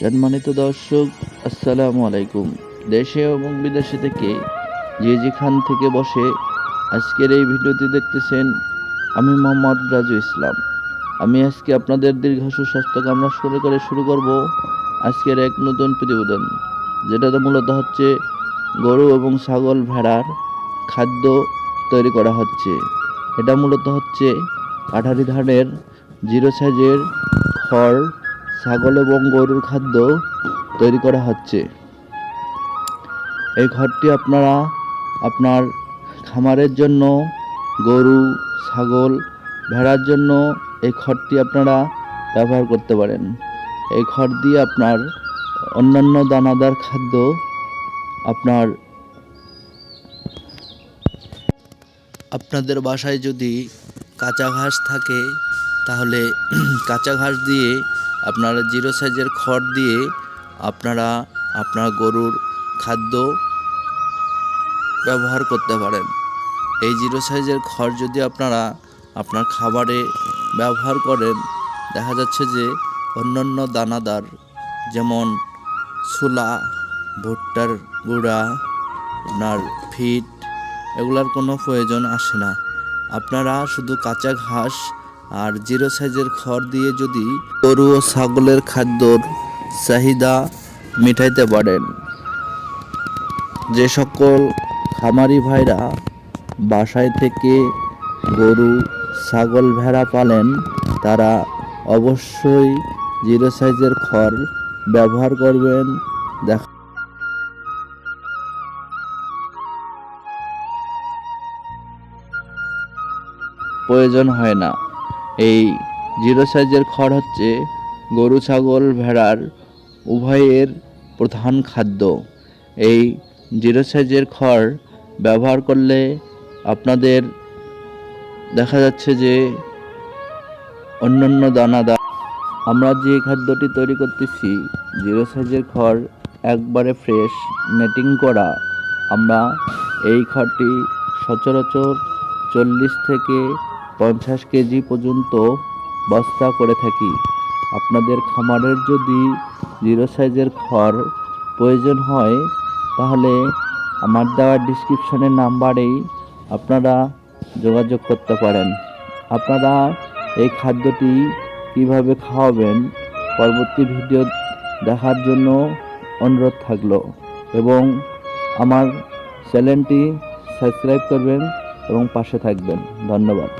সম্মানিত দর্শক, আসসালামু আলাইকুম। দেশে এবং বিদেশে থেকে যে যেখান থেকে বসে আজকের এই ভিডিওটি দেখতেছেন, আমি মোহাম্মদ রাজু ইসলাম। আমি আজকে আপনাদের দীর্ঘ সুস্বাস্থ্য কামনা করে শুরু করব আজকের এক নতুন প্রতিবেদন, যেটাতে মূলত হচ্ছে গরু এবং ছাগল ভেড়ার খাদ্য তৈরি করা হচ্ছে। এটা মূলত হচ্ছে কাঠারি ধানের জিরো সাইজের খড় ছাগল এবং গরুর খাদ্য তৈরি করা হচ্ছে। এই খড়টি আপনারা আপনার খামারের জন্য, গরু ছাগল ভেড়ার জন্য এই খড়টি আপনারা ব্যবহার করতে পারেন। এই খড় দিয়ে আপনার অন্যান্য দানাদার খাদ্য আপনাদের বাসায় যদি কাঁচা ঘাস থাকে, তাহলে কাঁচা ঘাস দিয়ে আপনারা জিরো সাইজের খড় দিয়ে আপনারা আপনার গরুর খাদ্য ব্যবহার করতে পারেন। এই জিরো সাইজের খড় যদি আপনারা আপনার খাবারে ব্যবহার করেন, দেখা যাচ্ছে যে অন্যান্য দানাদার যেমন ছোলা, ভুট্টার গুঁড়া, আপনার ফিড, এগুলার কোনো প্রয়োজন আসে না। আপনারা শুধু কাঁচা ঘাস আর জিরো সাইজের খড় দিয়ে যদি গরু ও ছাগলের খাদ্যর চাহিদা মেটাইতে পারেন। যে সকল খামারি ভাইরা বাসায় থেকে গরু ছাগল ভেড়া পালেন, তারা অবশ্যই জিরো সাইজের খড় ব্যবহার করবেন। প্রয়োজন হয় না। এই জিরো সাইজের খড় হচ্ছে গরু ছাগল ভেড়ার উভয়ের প্রধান খাদ্য। এই জিরো সাইজের খড় ব্যবহার করলে আপনাদের দেখা যাচ্ছে যে অন্যান্য দানাদার, আমরা যে খাদ্যটি তৈরি করতেছি জিরো সাইজের খড় একবারে ফ্রেশ নেটিং করা। আমরা এই খড়টি সচরাচর 40 থেকে 50 কেজি পর্যন্ত বস্তা করে থাকি। আপনাদের খামারের যদি জিরো সাইজের খড় প্রয়োজন হয়, তাহলে আমার দেওয়া ডিসক্রিপশনের নাম্বারেই আপনারা যোগাযোগ করতে পারেন। আপনারা এই খাদ্যটি কিভাবে খাওয়াবেন পরবর্তী ভিডিও দেখার জন্য অনুরোধ থাকলো, এবং আমার চ্যানেলটি সাবস্ক্রাইব করবেন এবং পাশে থাকবেন। ধন্যবাদ।